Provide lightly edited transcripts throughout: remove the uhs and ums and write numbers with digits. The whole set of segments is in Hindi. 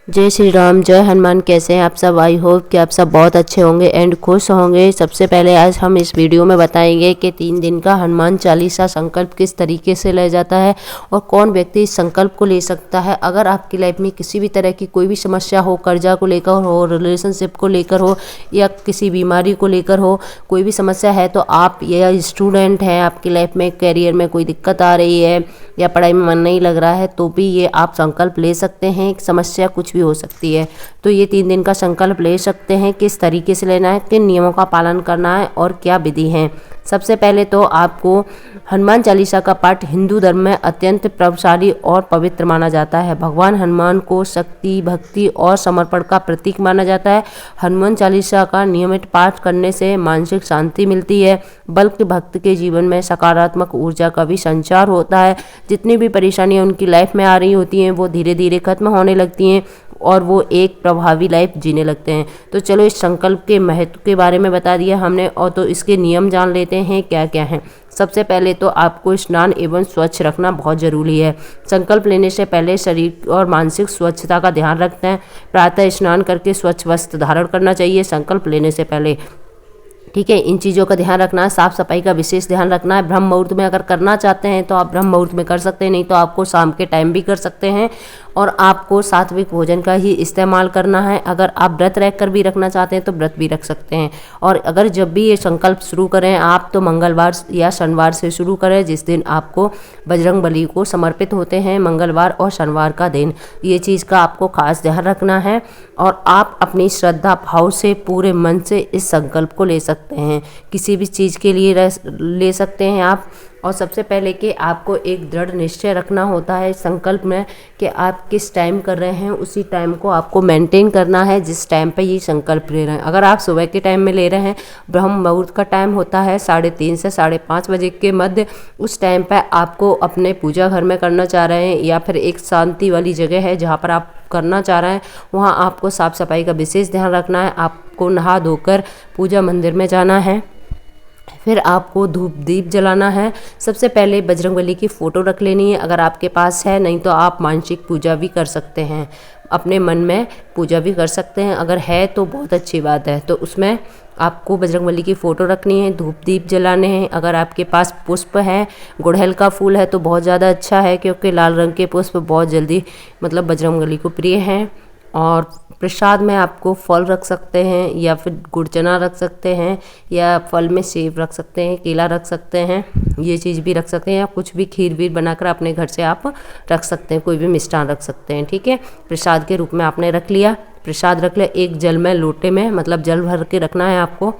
जय श्री राम, जय हनुमान। कैसे हैं आप सब? आई होप कि आप सब बहुत अच्छे होंगे एंड खुश होंगे। सबसे पहले आज हम इस वीडियो में बताएंगे कि 3 दिन का हनुमान चालीसा संकल्प किस तरीके से लिया जाता है और कौन व्यक्ति इस संकल्प को ले सकता है। अगर आपकी लाइफ में किसी भी तरह की कोई भी समस्या हो, कर्जा को लेकर हो, रिलेशनशिप को लेकर हो या किसी बीमारी को लेकर हो, कोई भी समस्या है तो आप, या स्टूडेंट हैं, आपकी लाइफ में करियर में कोई दिक्कत आ रही है या पढ़ाई में मन नहीं लग रहा है, तो भी ये आप संकल्प ले सकते हैं। समस्या कुछ भी हो सकती है तो ये 3 दिन का संकल्प ले सकते हैं। किस तरीके से लेना है, किन नियमों का पालन करना है और क्या विधि है। सबसे पहले तो आपको हनुमान चालीसा का पाठ हिंदू धर्म में अत्यंत प्रभावशाली और पवित्र माना जाता है। भगवान हनुमान को शक्ति, भक्ति और समर्पण का प्रतीक माना जाता है। हनुमान चालीसा का नियमित पाठ करने से मानसिक शांति मिलती है, बल्कि भक्त के जीवन में सकारात्मक ऊर्जा का भी संचार होता है। जितनी भी परेशानियां उनकी लाइफ में आ रही होती हैं वो धीरे धीरे खत्म होने लगती हैं और वो एक प्रभावी लाइफ जीने लगते हैं। तो चलो इस संकल्प के महत्व के बारे में बता दिया हमने, और तो इसके नियम जान लेते हैं क्या क्या हैं। सबसे पहले तो आपको स्नान एवं स्वच्छ रखना बहुत ज़रूरी है। संकल्प लेने से पहले शरीर और मानसिक स्वच्छता का ध्यान रखते हैं। प्रातः स्नान करके स्वच्छ वस्त्र धारण करना चाहिए संकल्प लेने से पहले। ठीक है, इन चीज़ों का ध्यान रखना है। साफ सफाई का विशेष ध्यान रखना है। ब्रह्म मुहूर्त में अगर करना चाहते हैं तो आप ब्रह्म मुहूर्त में कर सकते हैं, नहीं तो आपको शाम के टाइम भी कर सकते हैं। और आपको सात्विक भोजन का ही इस्तेमाल करना है। अगर आप व्रत रख कर भी रखना चाहते हैं तो व्रत भी रख सकते हैं। और अगर जब भी ये संकल्प शुरू करें आप तो मंगलवार या शनिवार से शुरू करें, जिस दिन आपको बजरंग बली को समर्पित होते हैं, मंगलवार और शनिवार का दिन। ये चीज़ का आपको खास ध्यान रखना है। और आप अपनी श्रद्धा भाव से पूरे मन से इस संकल्प को ले सकते हैं। किसी भी चीज़ के लिए ले सकते हैं आप। और सबसे पहले कि आपको एक दृढ़ निश्चय रखना होता है संकल्प में कि आप किस टाइम कर रहे हैं, उसी टाइम को आपको मेंटेन करना है जिस टाइम पे ये संकल्प ले रहे हैं। अगर आप सुबह के टाइम में ले रहे हैं, ब्रह्म मुहूर्त का टाइम होता है 3:30 से 5:30 बजे के मध्य, उस टाइम पे आपको अपने पूजा घर में करना चाह रहे हैं या फिर एक शांति वाली जगह है जहाँ पर आप करना चाह रहे हैं, वहाँ आपको साफ़ सफाई का विशेष ध्यान रखना है। आपको नहा धोकर पूजा मंदिर में जाना है। फिर आपको धूप दीप जलाना है। सबसे पहले बजरंगबली की फ़ोटो रख लेनी है अगर आपके पास है, नहीं तो आप मानसिक पूजा भी कर सकते हैं, अपने मन में पूजा भी कर सकते हैं। अगर है तो बहुत अच्छी बात है। तो उसमें आपको बजरंगबली की फ़ोटो रखनी है, धूप दीप जलाने हैं। अगर आपके पास पुष्प है, गुड़हल का फूल है तो बहुत ज़्यादा अच्छा है, क्योंकि लाल रंग के पुष्प बहुत जल्दी मतलब बजरंगबली को प्रिय हैं। और प्रसाद में आपको फल रख सकते हैं या फिर गुड़ चना रख सकते हैं, या फल में सेब रख सकते हैं, केला रख सकते हैं, ये चीज़ भी रख सकते हैं, या कुछ भी खीर वीर बनाकर अपने घर से आप रख सकते हैं, कोई भी मिष्ठान रख सकते हैं। ठीक है, प्रसाद के रूप में आपने रख लिया। प्रसाद रख लिया। एक जल में लोटे में मतलब जल भर के रखना है आपको।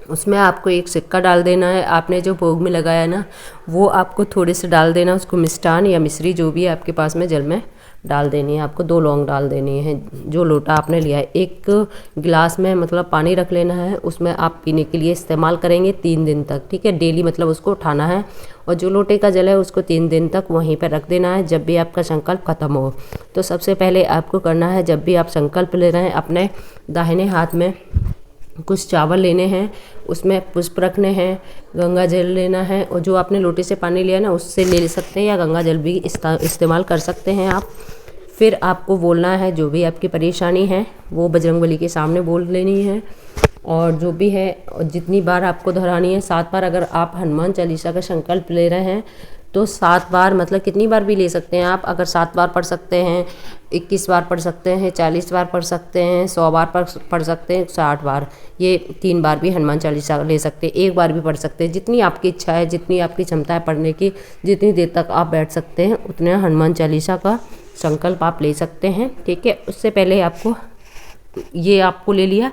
उसमें आपको एक सिक्का डाल देना है। आपने जो भोग में लगाया ना वो आपको थोड़े से डाल देना, उसको मिष्ठान या मिश्री जो भी है आपके पास में जल में डाल देनी है। आपको 2 लौंग डाल देनी है। जो लोटा आपने लिया है, एक गिलास में मतलब पानी रख लेना है, उसमें आप पीने के लिए इस्तेमाल करेंगे 3 दिन तक। ठीक है, डेली मतलब उसको उठाना है और जो लोटे का जल है उसको 3 दिन तक वहीं पर रख देना है जब भी आपका संकल्प खत्म हो। तो सबसे पहले आपको करना है, जब भी आप संकल्प ले रहे हैं, अपने दाहिने हाथ में कुछ चावल लेने हैं, उसमें पुष्प रखने हैं, गंगा जल लेना है, और जो आपने लोटे से पानी लिया ना उससे ले सकते हैं, या गंगा जल भी इस्तेमाल कर सकते हैं आप। फिर आपको बोलना है जो भी आपकी परेशानी है वो बजरंगबली के सामने बोल लेनी है। और जो भी है जितनी बार आपको दोहरानी है, 7 बार। अगर आप हनुमान चालीसा का संकल्प ले रहे हैं तो 7 बार, मतलब कितनी बार भी ले सकते हैं आप। अगर 7 बार पढ़ सकते हैं, 21 बार पढ़ सकते हैं, 40 बार पढ़ सकते हैं, 100 बार पढ़ सकते हैं, 108 बार, ये 3 बार भी हनुमान चालीसा ले सकते हैं, 1 बार भी पढ़ सकते हैं। जितनी आपकी इच्छा है, जितनी आपकी क्षमता है पढ़ने की, जितनी देर तक आप बैठ सकते हैं, उतने हनुमान चालीसा का संकल्प आप ले सकते हैं। ठीक है, उससे पहले आपको ये आपको ले लिया,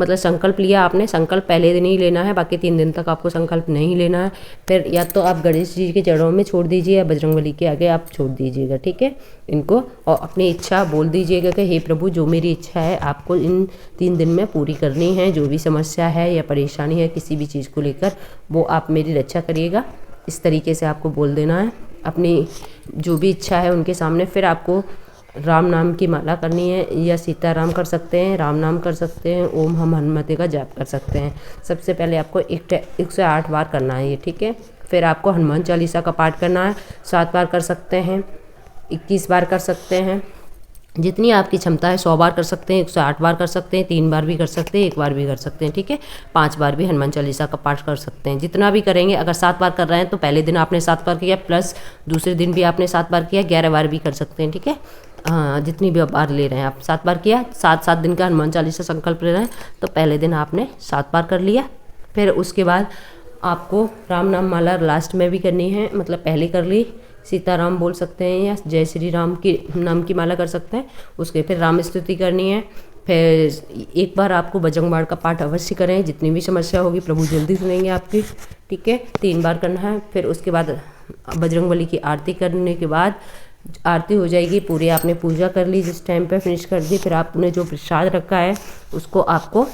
मतलब संकल्प लिया आपने। संकल्प पहले दिन ही लेना है, बाकी 3 दिन तक आपको संकल्प नहीं लेना है। फिर या तो आप गणेश जी के चरणों में छोड़ दीजिए या बजरंगबली के आगे आप छोड़ दीजिएगा। ठीक है, इनको, और अपनी इच्छा बोल दीजिएगा कि हे प्रभु, जो मेरी इच्छा है आपको इन 3 दिन में पूरी करनी है। जो भी समस्या है या परेशानी है किसी भी चीज़ को लेकर, वो आप मेरी रक्षा करिएगा। इस तरीके से आपको बोल देना है अपनी जो भी इच्छा है उनके सामने। फिर आपको राम नाम की माला करनी है, या सीताराम कर सकते हैं, राम नाम कर सकते हैं, ओम हम हनुमते का जाप कर सकते हैं। सबसे पहले आपको 108 बार करना है ये। ठीक है, फिर आपको हनुमान चालीसा का पाठ करना है। 7 बार कर सकते हैं, 21 बार कर सकते हैं, जितनी आपकी क्षमता है 100 बार कर सकते हैं, 108 बार कर सकते हैं, 3 बार भी कर सकते हैं, 1 बार भी कर सकते हैं, ठीक है। 5 बार भी हनुमान चालीसा का पाठ कर सकते हैं, जितना भी करेंगे। अगर 7 बार कर रहे हैं तो पहले दिन आपने 7 बार किया, प्लस दूसरे दिन भी आपने 7 बार किया, 11 बार भी कर सकते हैं, ठीक है। हाँ, जितनी भी बार ले रहे हैं आप, 7 बार किया, 7 दिन का हनुमान चालीसा संकल्प ले रहे हैं तो पहले दिन आपने 7 बार कर लिया। फिर उसके बाद आपको राम नाम माला लास्ट में भी करनी है, मतलब पहले कर ली, सीताराम बोल सकते हैं या जय श्री राम की नाम की माला कर सकते हैं। उसके फिर राम स्तुति करनी है। फिर एक बार आपको बजरंग बाण का पाठ अवश्य करें, जितनी भी समस्या होगी प्रभु जल्दी सुनेंगे आपकी, ठीक है। 3 बार करना है। फिर उसके बाद बजरंगबली की आरती करने के बाद आरती हो जाएगी, पूरी आपने पूजा कर ली, जिस टाइम पे फिनिश कर दी, फिर आपने जो प्रसाद रखा है उसको आपको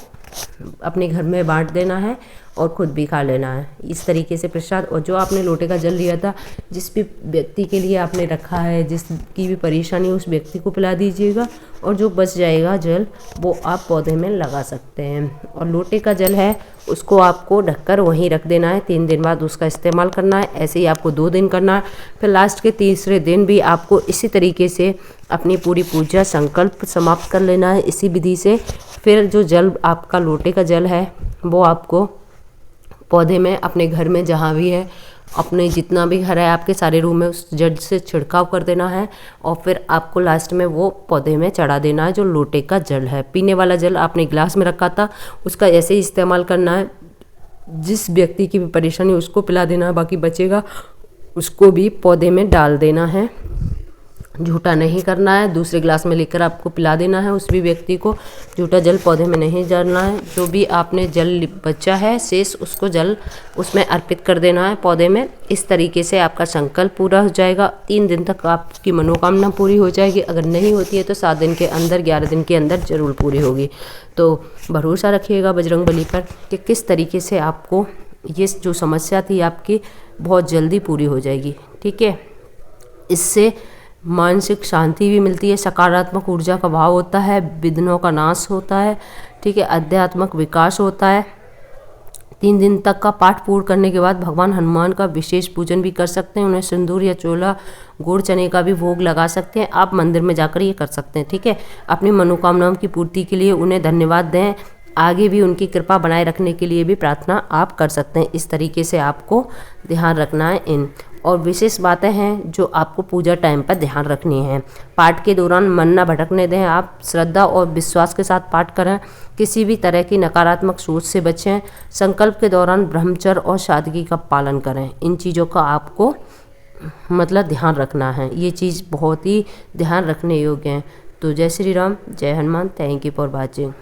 अपने घर में बांट देना है और खुद भी खा लेना है, इस तरीके से प्रसाद। और जो आपने लोटे का जल लिया था, जिस भी व्यक्ति के लिए आपने रखा है, जिसकी भी परेशानी उस व्यक्ति को पिला दीजिएगा, और जो बच जाएगा जल वो आप पौधे में लगा सकते हैं। और लोटे का जल है उसको आपको ढककर वहीं रख देना है, 3 दिन बाद उसका इस्तेमाल करना है। ऐसे ही आपको 2 दिन करना है। फिर लास्ट के तीसरे दिन भी आपको इसी तरीके से अपनी पूरी पूजा संकल्प समाप्त कर लेना है, इसी विधि से। फिर जो जल आपका लोटे का जल है वो आपको पौधे में, अपने घर में जहाँ भी है, अपने जितना भी घर है आपके सारे रूम में, उस जल से छिड़काव कर देना है। और फिर आपको लास्ट में वो पौधे में चढ़ा देना है जो लोटे का जल है। पीने वाला जल आपने गिलास में रखा था उसका ऐसे ही इस्तेमाल करना है, जिस व्यक्ति की भी परेशानी उसको पिला देना है, बाकी बचेगा उसको भी पौधे में डाल देना है। झूठा नहीं करना है, दूसरे गिलास में लेकर आपको पिला देना है उस भी व्यक्ति को। झूठा जल पौधे में नहीं डालना है। जो भी आपने जल बचा है शेष, उसको जल उसमें अर्पित कर देना है पौधे में। इस तरीके से आपका संकल्प पूरा हो जाएगा। 3 दिन तक आपकी मनोकामना पूरी हो जाएगी। अगर नहीं होती है तो 7 दिन के अंदर, 11 दिन के अंदर जरूर पूरी होगी। तो भरोसा रखिएगा बजरंगबली पर कि किस तरीके से आपको ये जो समस्या थी आपकी बहुत जल्दी पूरी हो जाएगी, ठीक है। इससे मानसिक शांति भी मिलती है, सकारात्मक ऊर्जा का भाव होता है, विघ्नों का नाश होता है, ठीक है, आध्यात्मिक विकास होता है। 3 दिन तक का पाठ पूर्ण करने के बाद भगवान हनुमान का विशेष पूजन भी कर सकते हैं। उन्हें सिंदूर या चोला, गुड़ चने का भी भोग लगा सकते हैं। आप मंदिर में जाकर ये कर सकते हैं, ठीक है। अपनी मनोकामनाओं की पूर्ति के लिए उन्हें धन्यवाद दें। आगे भी उनकी कृपा बनाए रखने के लिए भी प्रार्थना आप कर सकते हैं। इस तरीके से आपको ध्यान रखना है इन। और विशेष बातें हैं जो आपको पूजा टाइम पर ध्यान रखनी है। पाठ के दौरान मन न भटकने दें। आप श्रद्धा और विश्वास के साथ पाठ करें। किसी भी तरह की नकारात्मक सोच से बचें। संकल्प के दौरान ब्रह्मचर्य और सादगी का पालन करें। इन चीज़ों का आपको मतलब ध्यान रखना है। ये चीज़ बहुत ही ध्यान रखने योग्य है। तो जय श्री राम, जय Hanuman. Thank you for watching.